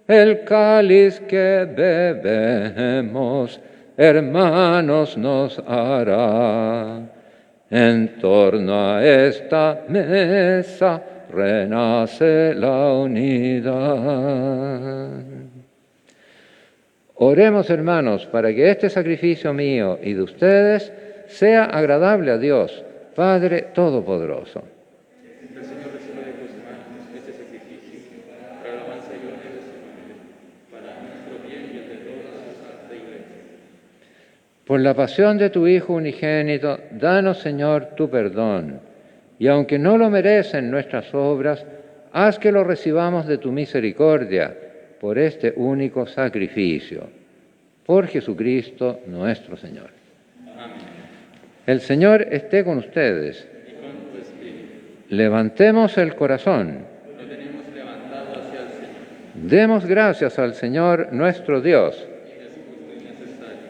El cáliz que bebemos, hermanos, nos hará. En torno a esta mesa renace la unidad. Oremos, hermanos, para que este sacrificio mío y de ustedes sea agradable a Dios, Padre Todopoderoso. El Señor reciba de tus manos este sacrificio para la alabanza y gloria de su nombre, para nuestro bien y el de toda su santa Iglesia. Por la pasión de tu Hijo unigénito, danos, Señor, tu perdón, y aunque no lo merecen nuestras obras, haz que lo recibamos de tu misericordia por este único sacrificio. Por Jesucristo nuestro Señor. Amén. El Señor esté con ustedes. Y con tu espíritu. Levantemos el corazón. Lo tenemos levantado hacia el Señor. Demos gracias al Señor nuestro Dios. Es justo y necesario.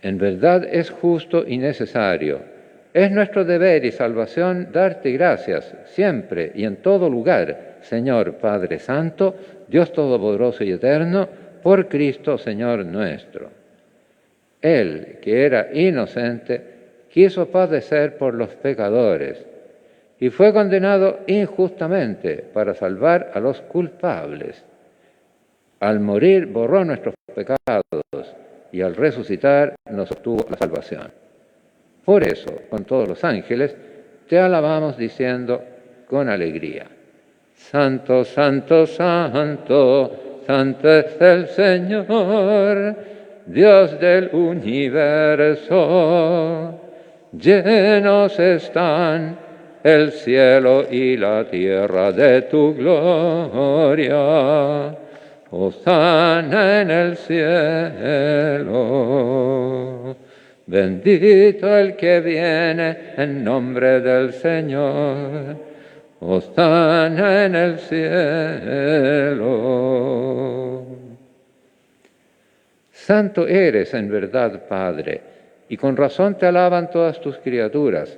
En verdad es justo y necesario. Es nuestro deber y salvación darte gracias siempre y en todo lugar, Señor Padre Santo, Dios Todopoderoso y Eterno, por Cristo Señor nuestro. Él, que era inocente, quiso padecer por los pecadores y fue condenado injustamente para salvar a los culpables. Al morir borró nuestros pecados y al resucitar nos obtuvo la salvación. Por eso, con todos los ángeles, te alabamos diciendo con alegría: Santo, santo, santo, santo es el Señor, Dios del universo. Llenos están el cielo y la tierra de tu gloria. Hosana en el cielo. Bendito el que viene en nombre del Señor. Hosana en el cielo. Santo eres en verdad, Padre, y con razón te alaban todas tus criaturas,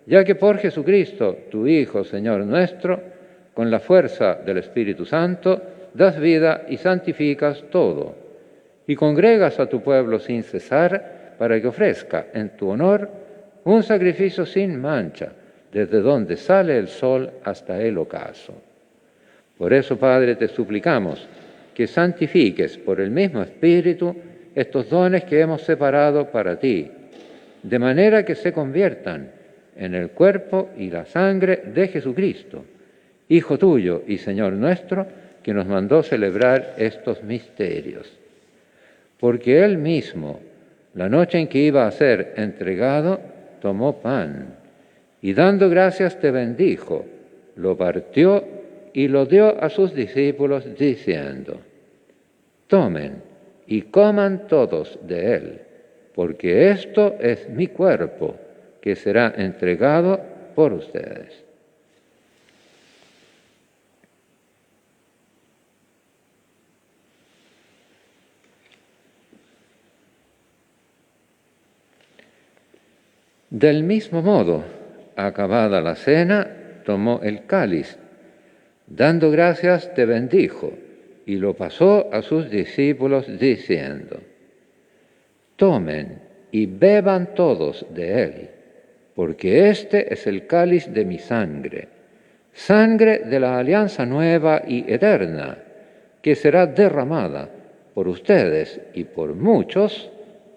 ya que por Jesucristo, tu Hijo, Señor nuestro, con la fuerza del Espíritu Santo, das vida y santificas todo, y congregas a tu pueblo sin cesar, para que ofrezca en tu honor un sacrificio sin mancha, desde donde sale el sol hasta el ocaso. Por eso, Padre, te suplicamos que santifiques por el mismo Espíritu estos dones que hemos separado para ti, de manera que se conviertan en el cuerpo y la sangre de Jesucristo, Hijo tuyo y Señor nuestro, que nos mandó celebrar estos misterios. Porque Él mismo, la noche en que iba a ser entregado, tomó pan y dando gracias te bendijo, lo partió y lo dio a sus discípulos diciendo: tomen y coman todos de él, porque esto es mi cuerpo, que será entregado por ustedes. Del mismo modo, acabada la cena, tomó el cáliz, dando gracias te bendijo, y lo pasó a sus discípulos diciendo: tomen y beban todos de él, porque este es el cáliz de mi sangre, sangre de la alianza nueva y eterna, que será derramada por ustedes y por muchos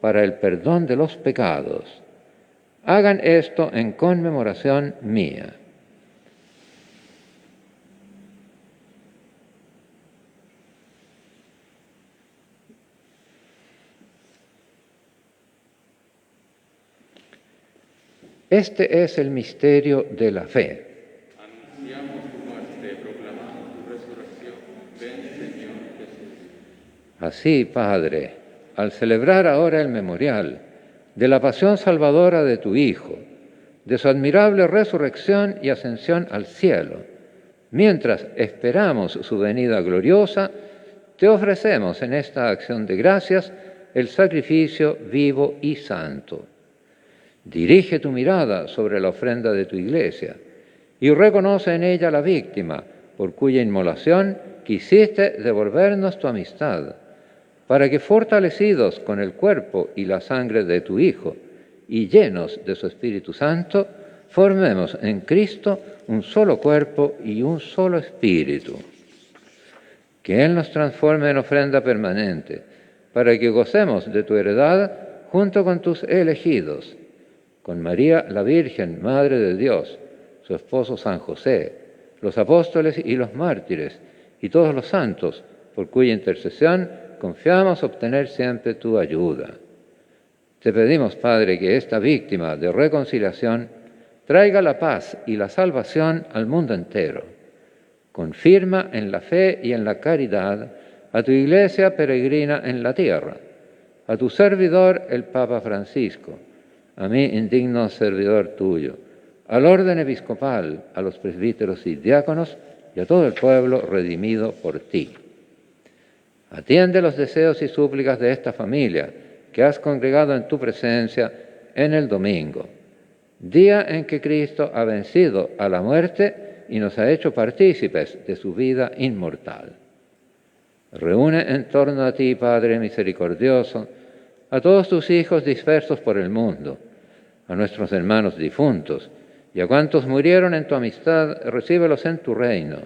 para el perdón de los pecados. Hagan esto en conmemoración mía. Este es el misterio de la fe. Anunciamos tu muerte, proclamamos tu resurrección. Ven, Señor Jesús. Así, Padre, al celebrar ahora el memorial de la pasión salvadora de tu Hijo, de su admirable resurrección y ascensión al cielo, mientras esperamos su venida gloriosa, te ofrecemos en esta acción de gracias el sacrificio vivo y santo. Dirige tu mirada sobre la ofrenda de tu Iglesia y reconoce en ella la víctima por cuya inmolación quisiste devolvernos tu amistad, para que fortalecidos con el cuerpo y la sangre de tu Hijo y llenos de su Espíritu Santo, formemos en Cristo un solo cuerpo y un solo espíritu. Que Él nos transforme en ofrenda permanente, para que gocemos de tu heredad junto con tus elegidos, con María la Virgen, Madre de Dios, su esposo San José, los apóstoles y los mártires, y todos los santos, por cuya intercesión confiamos obtener siempre tu ayuda. Te pedimos, Padre, que esta víctima de reconciliación traiga la paz y la salvación al mundo entero. Confirma en la fe y en la caridad a tu Iglesia peregrina en la tierra, a tu servidor el Papa Francisco, a mí, indigno servidor tuyo, al orden episcopal, a los presbíteros y diáconos y a todo el pueblo redimido por ti. Atiende los deseos y súplicas de esta familia que has congregado en tu presencia en el domingo, día en que Cristo ha vencido a la muerte y nos ha hecho partícipes de su vida inmortal. Reúne en torno a ti, Padre misericordioso, a todos tus hijos dispersos por el mundo, a nuestros hermanos difuntos y a cuantos murieron en tu amistad, recíbelos en tu reino,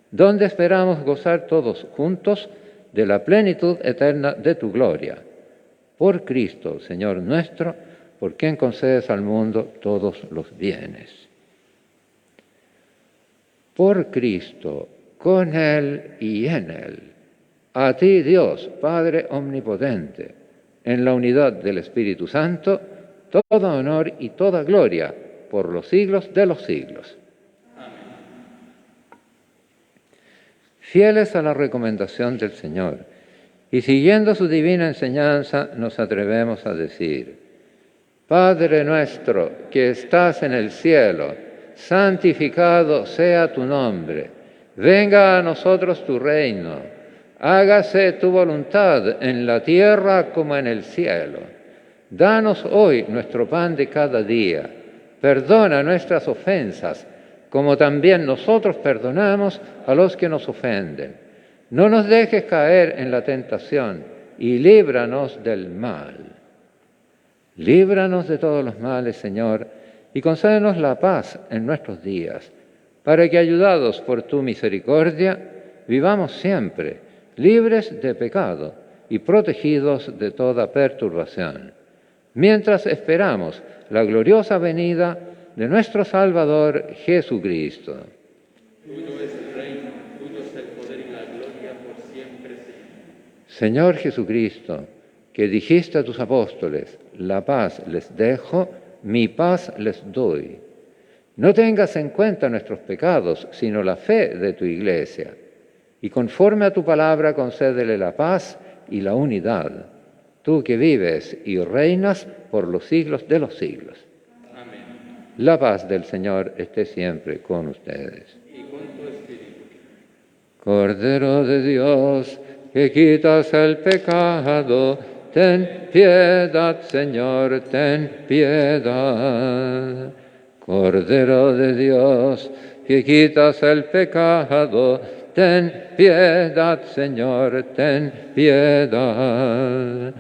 donde esperamos gozar todos juntos de la plenitud eterna de tu gloria. Por Cristo, Señor nuestro, por quien concedes al mundo todos los bienes. por Cristo, con Él y en Él. A ti, Dios, Padre Omnipotente, en la unidad del Espíritu Santo, todo honor y toda gloria por los siglos de los siglos. Fieles a la recomendación del Señor y siguiendo su divina enseñanza, nos atrevemos a decir: Padre nuestro que estás en el cielo, santificado sea tu nombre. Venga a nosotros tu reino. Hágase tu voluntad en la tierra como en el cielo. Danos hoy nuestro pan de cada día. Perdona nuestras ofensas, como también nosotros perdonamos a los que nos ofenden. No nos dejes caer en la tentación y líbranos del mal. Líbranos de todos los males, Señor, y concédenos la paz en nuestros días, para que, ayudados por tu misericordia, vivamos siempre libres de pecado y protegidos de toda perturbación, mientras esperamos la gloriosa venida de nuestro Salvador Jesucristo. Tuyo es el reino, tuyo es el poder y la gloria por siempre, Señor. Señor Jesucristo, que dijiste a tus apóstoles: la paz les dejo, mi paz les doy. No tengas en cuenta nuestros pecados, sino la fe de tu Iglesia, y conforme a tu palabra concédele la paz y la unidad, tú que vives y reinas por los siglos de los siglos. Amén. La paz del Señor esté siempre con ustedes. Y con tu espíritu. Cordero de Dios, que quitas el pecado, ten piedad, Señor, ten piedad. Cordero de Dios, que quitas el pecado, ten piedad, Señor, ten piedad.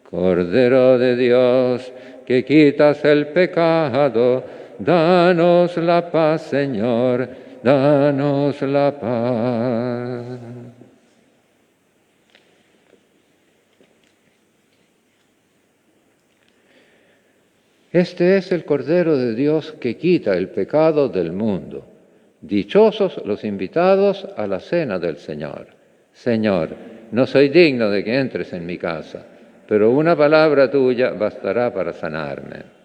Cordero de Dios, que quitas el pecado, danos la paz, Señor, danos la paz. Este es el Cordero de Dios que quita el pecado del mundo. Dichosos los invitados a la cena del Señor. Señor, no soy digno de que entres en mi casa, pero una palabra tuya bastará para sanarme.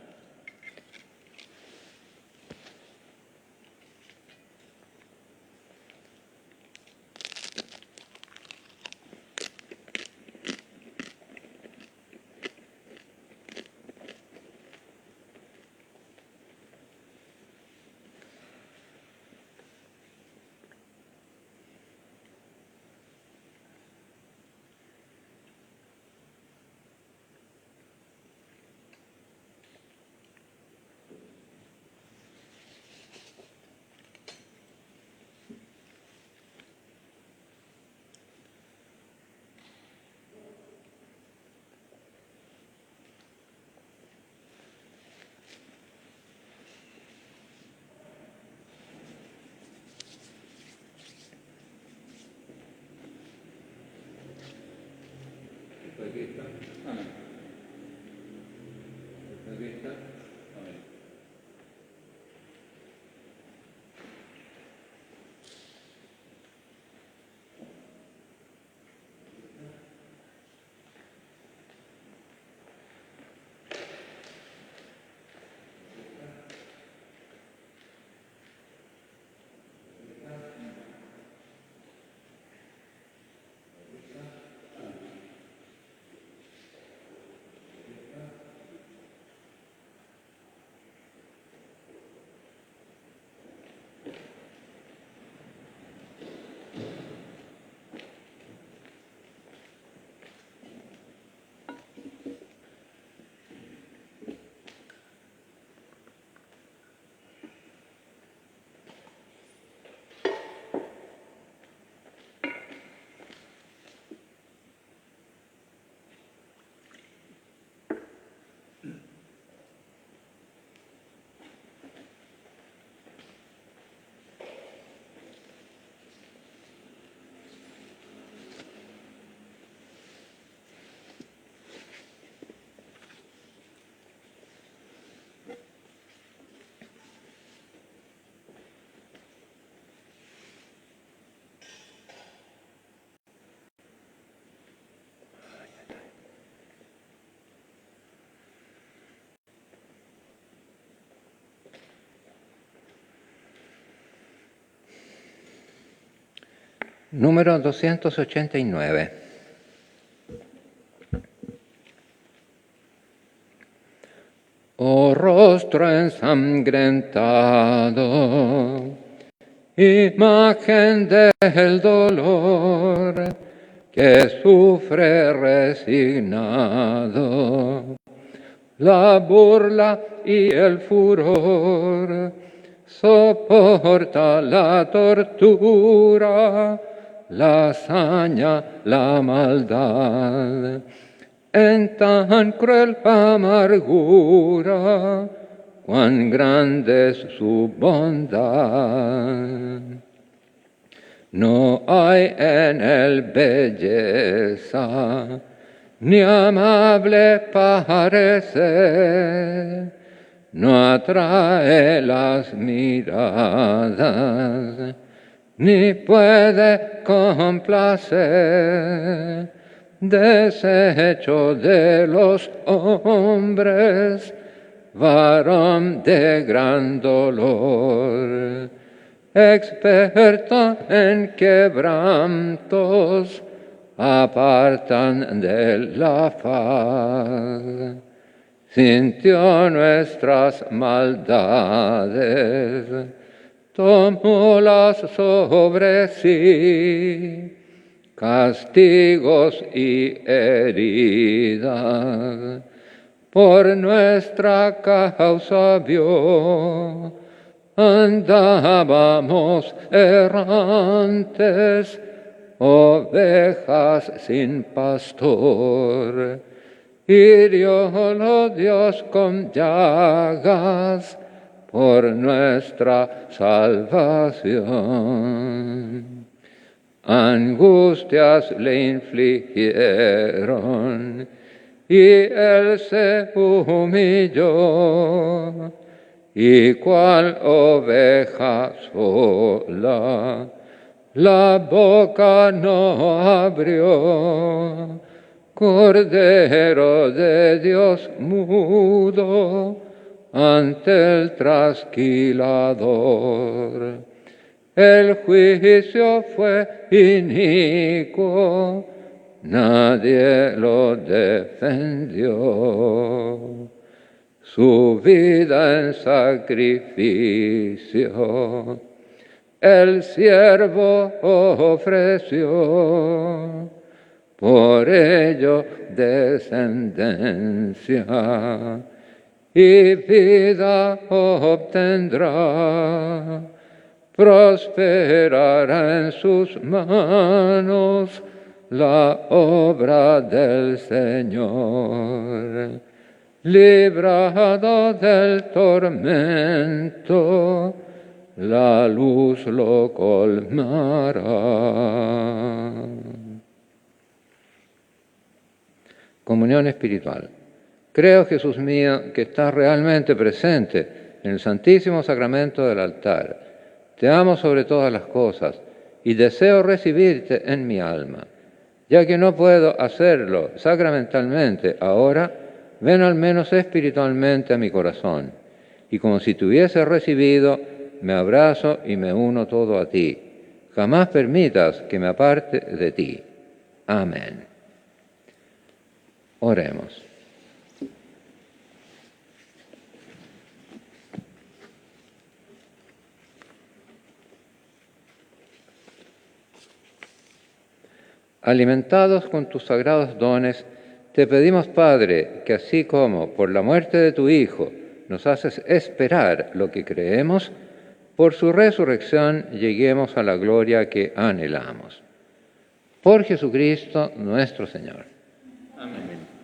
Número 289. Oh rostro ensangrentado, imagen del dolor que sufre resignado la burla y el furor, soporta la tortura, la hazaña, la maldad. En tan cruel amargura, cuán grande es su bondad. No hay en él belleza, ni amable parecer, no atrae las miradas, ni puede complacer. Deshecho de los hombres, varón de gran dolor, experto en quebrantos, apartan de la paz. Sintió nuestras maldades, tomólas sobre sí, castigos y heridas, por nuestra causa vio. Andábamos errantes, ovejas sin pastor. Hiriólo Dios con llagas por nuestra salvación. Angustias le infligieron y él se humilló, y cual oveja sola la boca no abrió. Cordero de Dios mudo ante el trasquilador. El juicio fue inicuo, nadie lo defendió. Su vida en sacrificio el siervo ofreció, por ello descendencia y vida obtendrá. Prosperará en sus manos la obra del Señor. Librado del tormento, la luz lo colmará. Comunión espiritual. Creo, Jesús mío, que estás realmente presente en el Santísimo Sacramento del altar. Te amo sobre todas las cosas y deseo recibirte en mi alma. Ya que no puedo hacerlo sacramentalmente ahora, ven al menos espiritualmente a mi corazón. Y como si te hubiese recibido, me abrazo y me uno todo a ti. Jamás permitas que me aparte de ti. Amén. Oremos. Alimentados con tus sagrados dones, te pedimos, Padre, que así como por la muerte de tu Hijo nos haces esperar lo que creemos, por su resurrección lleguemos a la gloria que anhelamos. Por Jesucristo nuestro Señor. Amén.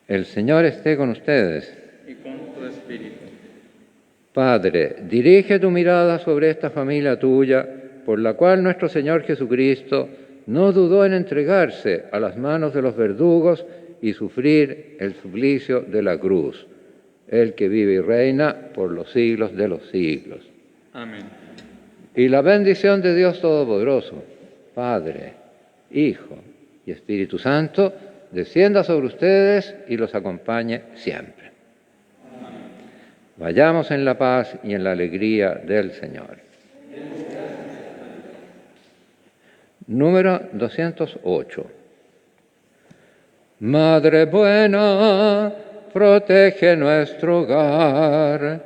El Señor esté con ustedes. Y con tu espíritu. Padre, dirige tu mirada sobre esta familia tuya, por la cual nuestro Señor Jesucristo no dudó en entregarse a las manos de los verdugos y sufrir el suplicio de la cruz, el que vive y reina por los siglos de los siglos. Amén. Y la bendición de Dios Todopoderoso, Padre, Hijo y Espíritu Santo, descienda sobre ustedes y los acompañe siempre. Vayamos en la paz y en la alegría del Señor. Número 208. Madre buena, protege nuestro hogar.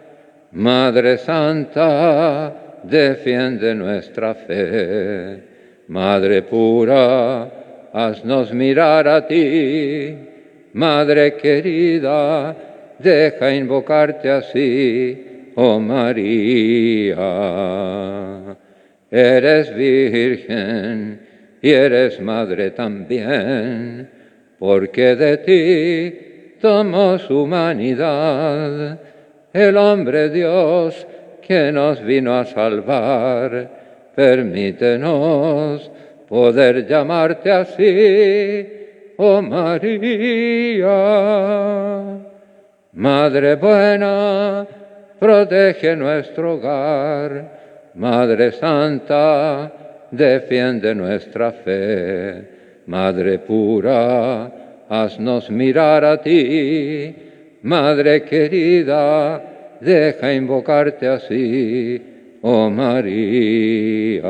Madre santa, defiende nuestra fe. Madre pura, haznos mirar a ti. Madre querida, deja invocarte así, oh María. Eres virgen y eres madre también, porque de ti tomó su humanidad el hombre Dios que nos vino a salvar. Permítenos poder llamarte así, oh María. Madre buena, protege nuestro hogar. Madre santa, defiende nuestra fe. Madre pura, haznos mirar a ti. Madre querida, deja invocarte así, oh María.